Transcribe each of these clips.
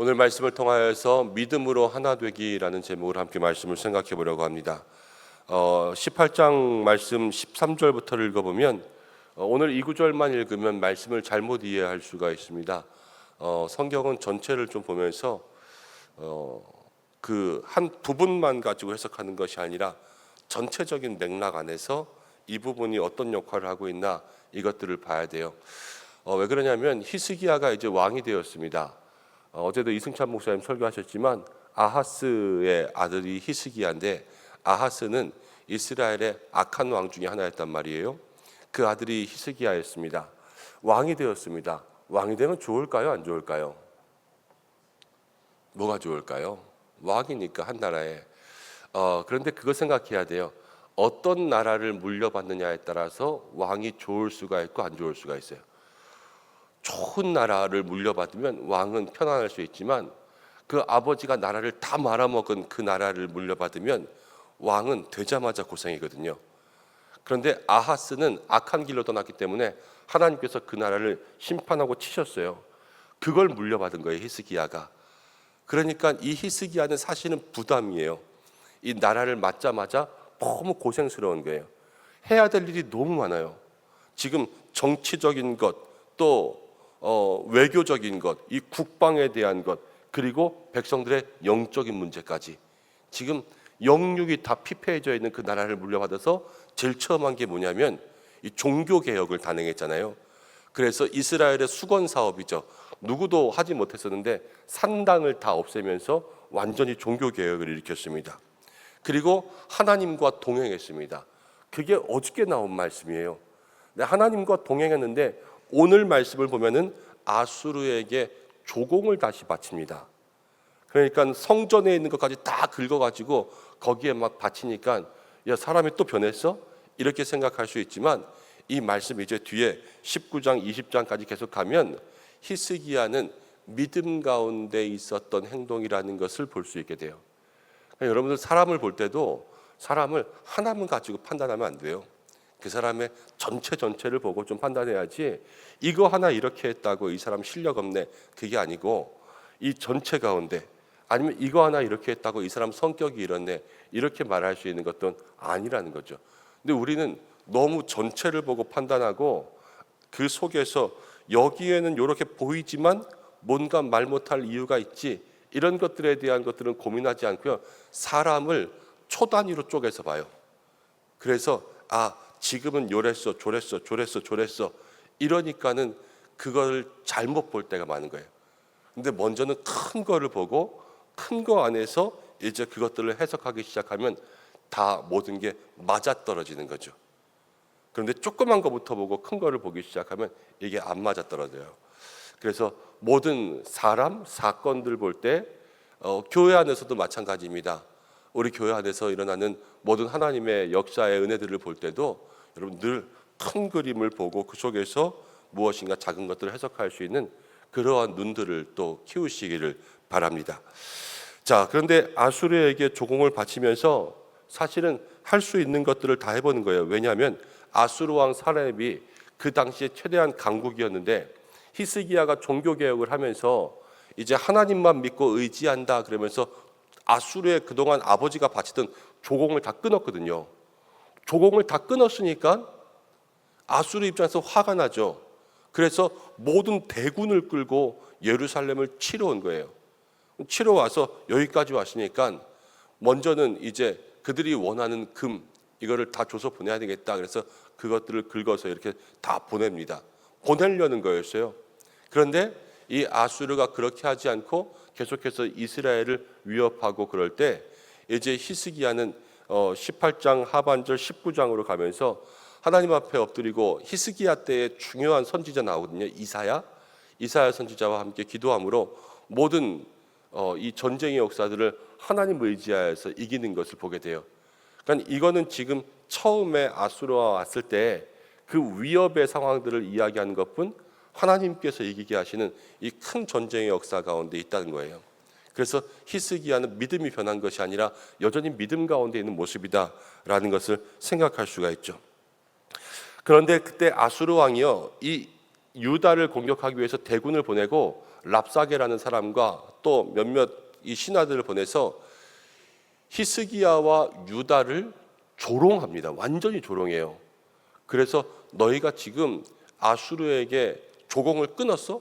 오늘 말씀을 통하여서 믿음으로 하나 되기라는 제목으로 함께 말씀을 생각해 보려고 합니다. 18장 말씀 13절부터를 읽어보면 오늘 이 구절만 읽으면 말씀을 잘못 이해할 수가 있습니다. 성경은 전체를 좀 보면서 그 한 부분만 가지고 해석하는 것이 아니라 전체적인 맥락 안에서 이 부분이 어떤 역할을 하고 있나 이것들을 봐야 돼요. 왜 그러냐면 히스기야가 이제 왕이 되었습니다. 어제도 이승찬 목사님 설교하셨지만 아하스의 아들이 히스기야인데 아하스는 이스라엘의 악한 왕 중에 하나였단 말이에요. 그 아들이 히스기야였습니다. 왕이 되었습니다. 왕이 되면 좋을까요? 안 좋을까요? 뭐가 좋을까요? 왕이니까 한 나라에. 그런데 그거 생각해야 돼요. 어떤 나라를 물려받느냐에 따라서 왕이 좋을 수가 있고 안 좋을 수가 있어요. 좋은 나라를 물려받으면 왕은 편안할 수 있지만 그 아버지가 나라를 다 말아먹은 그 나라를 물려받으면 왕은 되자마자 고생이거든요. 그런데 아하스는 악한 길로 떠났기 때문에 하나님께서 그 나라를 심판하고 치셨어요. 그걸 물려받은 거예요, 히스기야가. 그러니까 이 히스기야는 사실은 부담이에요. 이 나라를 맡자마자 너무 고생스러운 거예요. 해야 될 일이 너무 많아요. 지금 정치적인 것, 또 외교적인 것, 이 국방에 대한 것, 그리고 백성들의 영적인 문제까지 지금 영육이 다 피폐해져 있는 그 나라를 물려받아서 제일 처음 한 게 뭐냐면 이 종교 개혁을 단행했잖아요. 그래서 이스라엘의 수건 사업이죠. 누구도 하지 못했었는데 산당을 다 없애면서 완전히 종교 개혁을 일으켰습니다. 그리고 하나님과 동행했습니다. 그게 어저께 나온 말씀이에요. 하나님과 동행했는데 오늘 말씀을 보면은 아수르에게 조공을 다시 바칩니다. 그러니까 성전에 있는 것까지 다 긁어가지고 거기에 막 바치니까 야, 사람이 또 변했어? 이렇게 생각할 수 있지만 이 말씀 이제 뒤에 19장, 20장까지 계속 가면 히스기야는 믿음 가운데 있었던 행동이라는 것을 볼 수 있게 돼요. 그러니까 여러분들 사람을 볼 때도 사람을 하나만 가지고 판단하면 안 돼요. 그 사람의 전체를 보고 좀 판단해야지 이거 하나 이렇게 했다고 이 사람 실력 없네 그게 아니고 이 전체 가운데 아니면 이거 하나 이렇게 했다고 이 사람 성격이 이렇네 이렇게 말할 수 있는 것도 아니라는 거죠. 근데 우리는 너무 전체를 보고 판단하고 그 속에서 여기에는 이렇게 보이지만 뭔가 말 못할 이유가 있지 이런 것들에 대한 것들은 고민하지 않고요. 사람을 초 단위로 쪼개서 봐요. 그래서 지금은 요랬어 저랬어 이러니까는 그걸 잘못 볼 때가 많은 거예요. 근데 먼저는 큰 거를 보고 큰 거 안에서 이제 그것들을 해석하기 시작하면 다 모든 게 맞아떨어지는 거죠. 그런데 조그만 거부터 보고 큰 거를 보기 시작하면 이게 안 맞아떨어져요. 그래서 모든 사람, 사건들 볼 때 교회 안에서도 마찬가지입니다. 우리 교회 안에서 일어나는 모든 하나님의 역사의 은혜들을 볼 때도 여러분 늘 큰 그림을 보고 그 속에서 무엇인가 작은 것들을 해석할 수 있는 그러한 눈들을 또 키우시기를 바랍니다. 자, 그런데 아수르에게 조공을 바치면서 사실은 할 수 있는 것들을 다 해보는 거예요. 왜냐하면 아수르 왕 사렙이 그 당시에 최대한 강국이었는데 히스기야가 종교개혁을 하면서 이제 하나님만 믿고 의지한다 그러면서 아수르의 그동안 아버지가 바치던 조공을 다 끊었거든요. 조공을 다 끊었으니까 아수르 입장에서 화가 나죠. 그래서 모든 대군을 끌고 예루살렘을 치러 온 거예요. 치러 와서 여기까지 왔으니까 먼저는 이제 그들이 원하는 금 이거를 다 줘서 보내야 되겠다. 그래서 그것들을 긁어서 이렇게 다 보냅니다. 보내려는 거였어요. 그런데 이 아수르가 그렇게 하지 않고 계속해서 이스라엘을 위협하고 그럴 때 이제 히스기야는 18장 하반절 19장으로 가면서 하나님 앞에 엎드리고 히스기야 때의 중요한 선지자 나오거든요. 이사야 선지자와 함께 기도함으로 모든 이 전쟁의 역사들을 하나님 의지하여서 이기는 것을 보게 돼요. 그러니까 이거는 지금 처음에 아수르가 왔을 때 그 위협의 상황들을 이야기하는 것뿐 하나님께서 이기게 하시는 이 큰 전쟁의 역사 가운데 있다는 거예요. 그래서 히스기야는 믿음이 변한 것이 아니라 여전히 믿음 가운데 있는 모습이다라는 것을 생각할 수가 있죠. 그런데 그때 아수르 왕이요, 이 유다를 공격하기 위해서 대군을 보내고 랍사게라는 사람과 또 몇몇 이 신하들을 보내서 히스기야와 유다를 조롱합니다. 완전히 조롱해요. 그래서 너희가 지금 아수르에게 조공을 끊었어?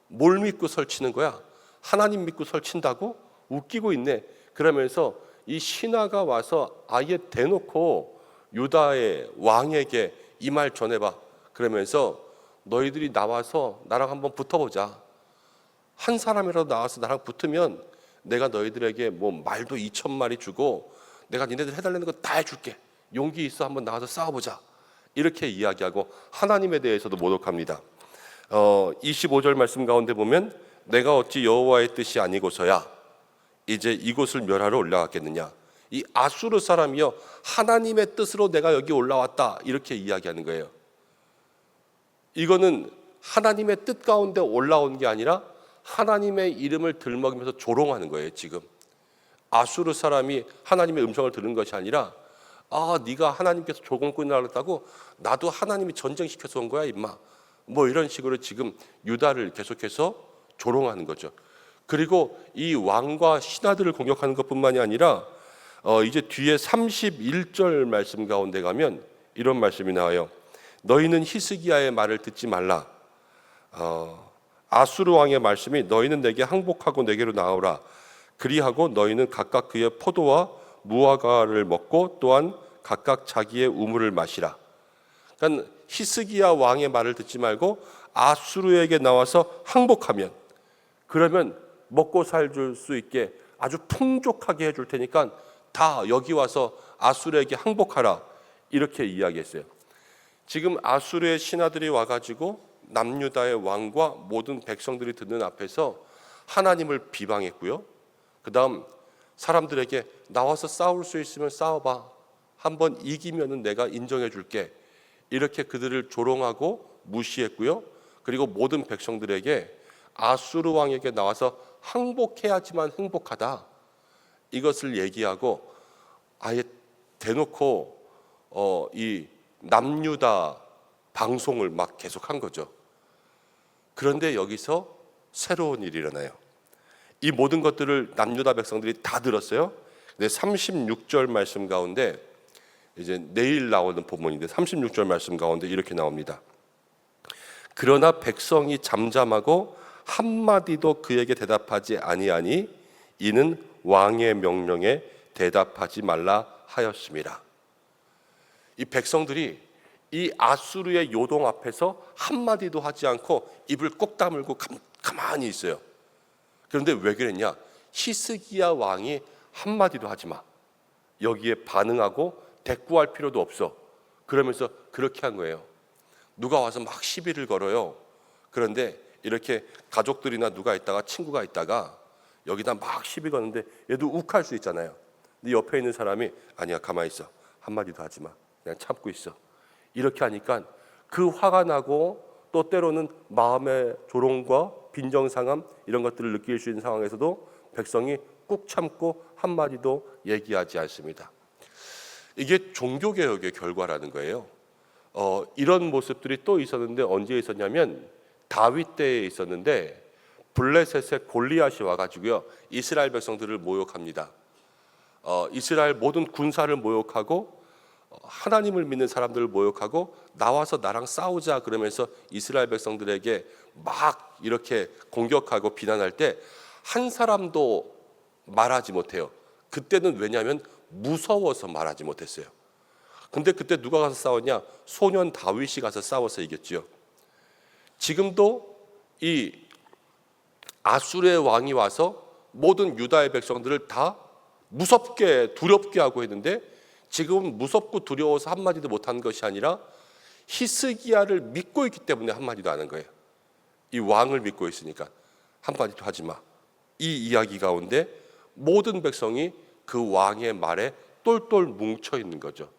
뭘 믿고 설치는 거야? 하나님 믿고 설친다고? 웃기고 있네. 그러면서 이 신하가 와서 아예 대놓고 유다의 왕에게 이 말 전해봐. 그러면서 너희들이 나와서 나랑 한번 붙어보자. 한 사람이라도 나와서 나랑 붙으면 내가 너희들에게 뭐 말도 2,000마리 주고 내가 니네들 해달라는 거 다 해줄게. 용기 있어 한번 나와서 싸워보자. 이렇게 이야기하고 하나님에 대해서도 모독합니다. 25절 말씀 가운데 보면 내가 어찌 여호와의 뜻이 아니고서야 이제 이곳을 멸하러 올라갔겠느냐. 이 아수르 사람이요 하나님의 뜻으로 내가 여기 올라왔다 이렇게 이야기하는 거예요. 이거는 하나님의 뜻 가운데 올라온 게 아니라 하나님의 이름을 들먹이면서 조롱하는 거예요. 지금 아수르 사람이 하나님의 음성을 들은 것이 아니라 네가 하나님께서 조공꾼이라고 했다고 나도 하나님이 전쟁시켜서 온 거야 임마. 뭐 이런 식으로 지금 유다를 계속해서 조롱하는 거죠. 그리고 이 왕과 신하들을 공격하는 것뿐만이 아니라 이제 뒤에 31절 말씀 가운데 가면 이런 말씀이 나와요. 너희는 히스기야의 말을 듣지 말라. 아수르 왕의 말씀이 너희는 내게 항복하고 내게로 나오라. 그리하고 너희는 각각 그의 포도와 무화과를 먹고 또한 각각 자기의 우물을 마시라. 그러니까 히스기야 왕의 말을 듣지 말고 아수르에게 나와서 항복하면 그러면 먹고 살 수 있게 아주 풍족하게 해줄 테니까 다 여기 와서 아수르에게 항복하라 이렇게 이야기했어요. 지금 아수르의 신하들이 와가지고 남유다의 왕과 모든 백성들이 듣는 앞에서 하나님을 비방했고요. 그 다음 사람들에게 나와서 싸울 수 있으면 싸워봐. 한번 이기면은 내가 인정해 줄게. 이렇게 그들을 조롱하고 무시했고요. 그리고 모든 백성들에게 아수르 왕에게 나와서 항복해야지만 행복하다. 이것을 얘기하고 아예 대놓고 이 남유다 방송을 막 계속한 거죠. 그런데 여기서 새로운 일이 일어나요. 이 모든 것들을 남유다 백성들이 다 들었어요. 근데 36절 말씀 가운데 이제 내일 나오는 본문인데 36절 말씀 가운데 이렇게 나옵니다. 그러나 백성이 잠잠하고 한마디도 그에게 대답하지 아니하니 이는 왕의 명령에 대답하지 말라 하였습니다. 이 백성들이 이 아수르의 요동 앞에서 한마디도 하지 않고 입을 꼭 다물고 가만히 있어요. 그런데 왜 그랬냐? 히스기야 왕이 한마디도 하지 마. 여기에 반응하고 대꾸할 필요도 없어. 그러면서 그렇게 한 거예요. 누가 와서 막 시비를 걸어요. 그런데 이렇게 가족들이나 누가 있다가 친구가 있다가 여기다 막 시비 거는데 얘도 욱할 수 있잖아요. 근데 옆에 있는 사람이 아니야 가만히 있어. 한마디도 하지 마. 그냥 참고 있어. 이렇게 하니까 그 화가 나고 또 때로는 마음의 조롱과 빈정상함 이런 것들을 느낄 수 있는 상황에서도 백성이 꾹 참고 한마디도 얘기하지 않습니다. 이게 종교개혁의 결과라는 거예요. 이런 모습들이 또 있었는데 언제 있었냐면 다윗 때에 있었는데 블레셋의 골리앗이 와가지고요 이스라엘 백성들을 모욕합니다. 이스라엘 모든 군사를 모욕하고 하나님을 믿는 사람들을 모욕하고 나와서 나랑 싸우자 그러면서 이스라엘 백성들에게 막 이렇게 공격하고 비난할 때 한 사람도 말하지 못해요. 그때는 왜냐하면 무서워서 말하지 못했어요. 근데 그때 누가 가서 싸웠냐? 소년 다윗이 가서 싸워서 이겼지요. 지금도 이 아수르의 왕이 와서 모든 유다의 백성들을 다 무섭게 두렵게 하고 있는데 지금은 무섭고 두려워서 한마디도 못하는 것이 아니라 히스기야를 믿고 있기 때문에 한마디도 안 하는 거예요. 이 왕을 믿고 있으니까 한마디도 하지 마. 이 이야기 가운데 모든 백성이 그 왕의 말에 똘똘 뭉쳐 있는 거죠.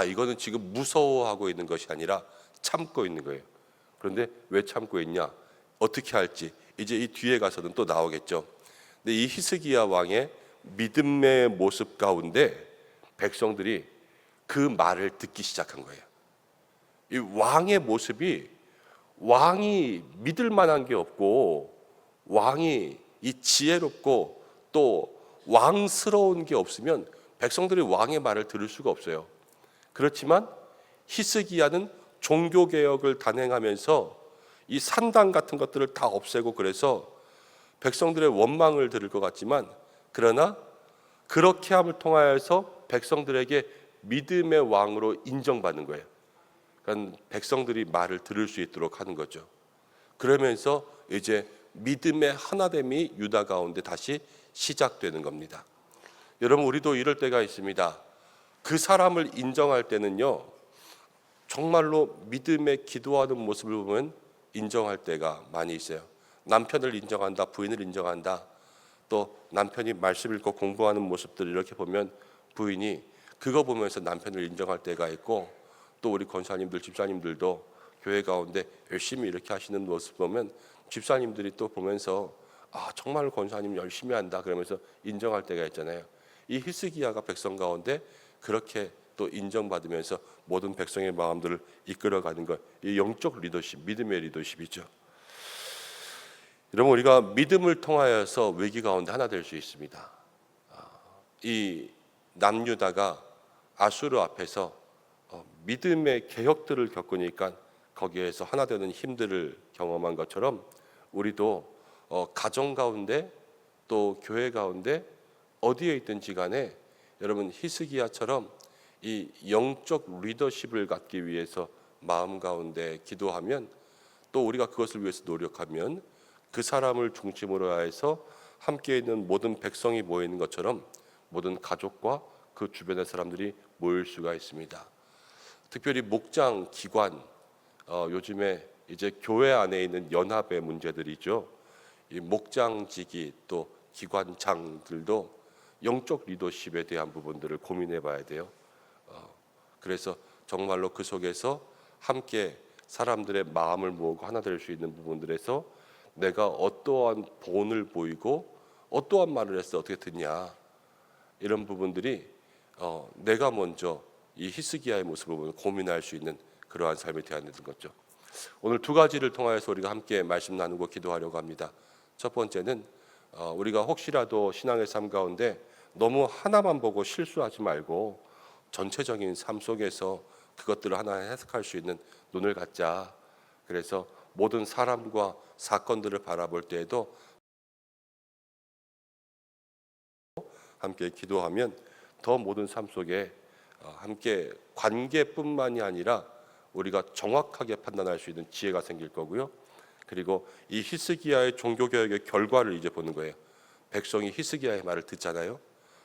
이거는 지금 무서워하고 있는 것이 아니라 참고 있는 거예요. 그런데 왜 참고 있냐? 어떻게 할지 이제 이 뒤에 가서는 또 나오겠죠. 근데 이 히스기야 왕의 믿음의 모습 가운데 백성들이 그 말을 듣기 시작한 거예요. 이 왕의 모습이 왕이 믿을 만한 게 없고 왕이 이 지혜롭고 또 왕스러운 게 없으면 백성들이 왕의 말을 들을 수가 없어요. 그렇지만 히스기야는 종교 개혁을 단행하면서 이 산당 같은 것들을 다 없애고 그래서 백성들의 원망을 들을 것 같지만 그러나 그렇게 함을 통하여서 백성들에게 믿음의 왕으로 인정받는 거예요. 그러니까 백성들이 말을 들을 수 있도록 하는 거죠. 그러면서 이제 믿음의 하나됨이 유다 가운데 다시 시작되는 겁니다. 여러분, 우리도 이럴 때가 있습니다. 그 사람을 인정할 때는요, 정말로 믿음에 기도하는 모습을 보면 인정할 때가 많이 있어요. 남편을 인정한다, 부인을 인정한다, 또 남편이 말씀 읽고 공부하는 모습들을 이렇게 보면 부인이 그거 보면서 남편을 인정할 때가 있고, 또 우리 권사님들, 집사님들도 교회 가운데 열심히 이렇게 하시는 모습 보면 집사님들이 또 보면서 아, 정말 권사님 열심히 한다 그러면서 인정할 때가 있잖아요. 이 히스기야가 백성 가운데 그렇게 또 인정받으면서 모든 백성의 마음들을 이끌어가는 것, 이 영적 리더십, 믿음의 리더십이죠. 여러분, 우리가 믿음을 통하여서 위기 가운데 하나 될 수 있습니다. 이 남유다가 아수르 앞에서 믿음의 개혁들을 겪으니까 거기에서 하나 되는 힘들을 경험한 것처럼 우리도 가정 가운데 또 교회 가운데 어디에 있든지 간에 여러분 히스기야처럼 이 영적 리더십을 갖기 위해서 마음 가운데 기도하면 또 우리가 그것을 위해서 노력하면 그 사람을 중심으로 해서 함께 있는 모든 백성이 모이는 것처럼 모든 가족과 그 주변의 사람들이 모일 수가 있습니다. 특별히 목장 기관, 요즘에 이제 교회 안에 있는 연합의 문제들이죠. 이 목장직이 또 기관장들도 영적 리더십에 대한 부분들을 고민해 봐야 돼요. 그래서 정말로 그 속에서 함께 사람들의 마음을 모으고 하나 될 수 있는 부분들에서 내가 어떠한 본을 보이고 어떠한 말을 해서 어떻게 듣냐, 이런 부분들이 내가 먼저 이 히스기야의 모습을 보면 고민할 수 있는 그러한 삶이 되어야 되는 거죠. 오늘 두 가지를 통하여서 우리가 함께 말씀 나누고 기도하려고 합니다. 첫 번째는 우리가 혹시라도 신앙의 삶 가운데 너무 하나만 보고 실수하지 말고 전체적인 삶 속에서 그것들을 하나 해석할 수 있는 눈을 갖자. 그래서 모든 사람과 사건들을 바라볼 때에도 함께 기도하면 더 모든 삶 속에 함께 관계뿐만이 아니라 우리가 정확하게 판단할 수 있는 지혜가 생길 거고요. 그리고 이 히스기야의 종교개혁의 결과를 이제 보는 거예요. 백성이 히스기야의 말을 듣잖아요.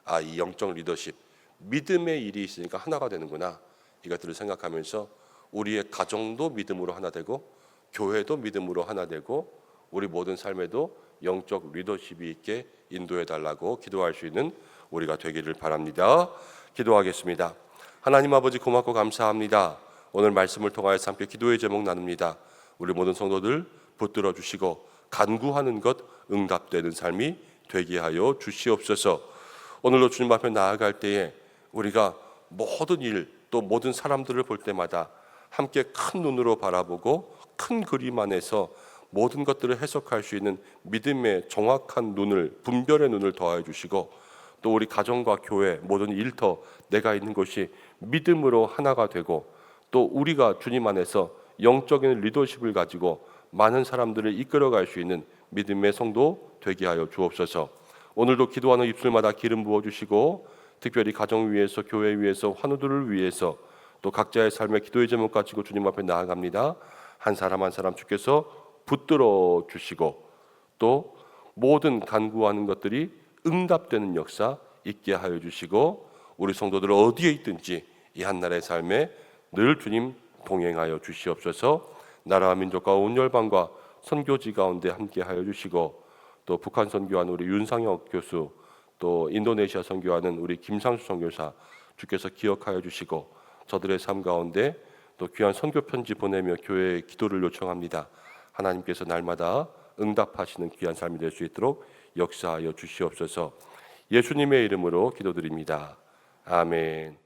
아, 이 영적 리더십, 믿음의 일이 있으니까 하나가 되는구나. 이것들을 생각하면서 우리의 가정도 믿음으로 하나 되고 교회도 믿음으로 하나 되고 우리 모든 삶에도 영적 리더십이 있게 인도해 달라고 기도할 수 있는 우리가 되기를 바랍니다. 기도하겠습니다. 하나님 아버지, 고맙고 감사합니다. 오늘 말씀을 통하여서 함께 기도의 제목 나눕니다. 우리 모든 성도들 붙들어 주시고 간구하는 것 응답되는 삶이 되게 하여 주시옵소서. 오늘도 주님 앞에 나아갈 때에 우리가 모든 일, 또 모든 사람들을 볼 때마다 함께 큰 눈으로 바라보고 큰 그림 안에서 모든 것들을 해석할 수 있는 믿음의 정확한 눈을, 분별의 눈을 더하여 주시고, 또 우리 가정과 교회 모든 일터 내가 있는 곳이 믿음으로 하나가 되고, 또 우리가 주님 안에서 영적인 리더십을 가지고 많은 사람들을 이끌어갈 수 있는 믿음의 성도 되게 하여 주옵소서. 오늘도 기도하는 입술마다 기름 부어주시고, 특별히 가정 위에서, 교회 위에서, 환우들을 위해서, 또 각자의 삶의 기도의 제목 가지고 주님 앞에 나아갑니다. 한 사람 한 사람 주께서 붙들어 주시고, 또 모든 간구하는 것들이 응답되는 역사 있게 하여 주시고, 우리 성도들 어디에 있든지 이 한날의 삶에 늘 주님 동행하여 주시옵소서. 나라와 민족과 온 열방과 선교지 가운데 함께 하여 주시고, 또 북한 선교하는 우리 윤상혁 교수, 또 인도네시아 선교하는 우리 김상수 선교사 주께서 기억하여 주시고, 저들의 삶 가운데 또 귀한 선교 편지 보내며 교회의 기도를 요청합니다. 하나님께서 날마다 응답하시는 귀한 삶이 될 수 있도록 역사하여 주시옵소서. 예수님의 이름으로 기도드립니다. 아멘.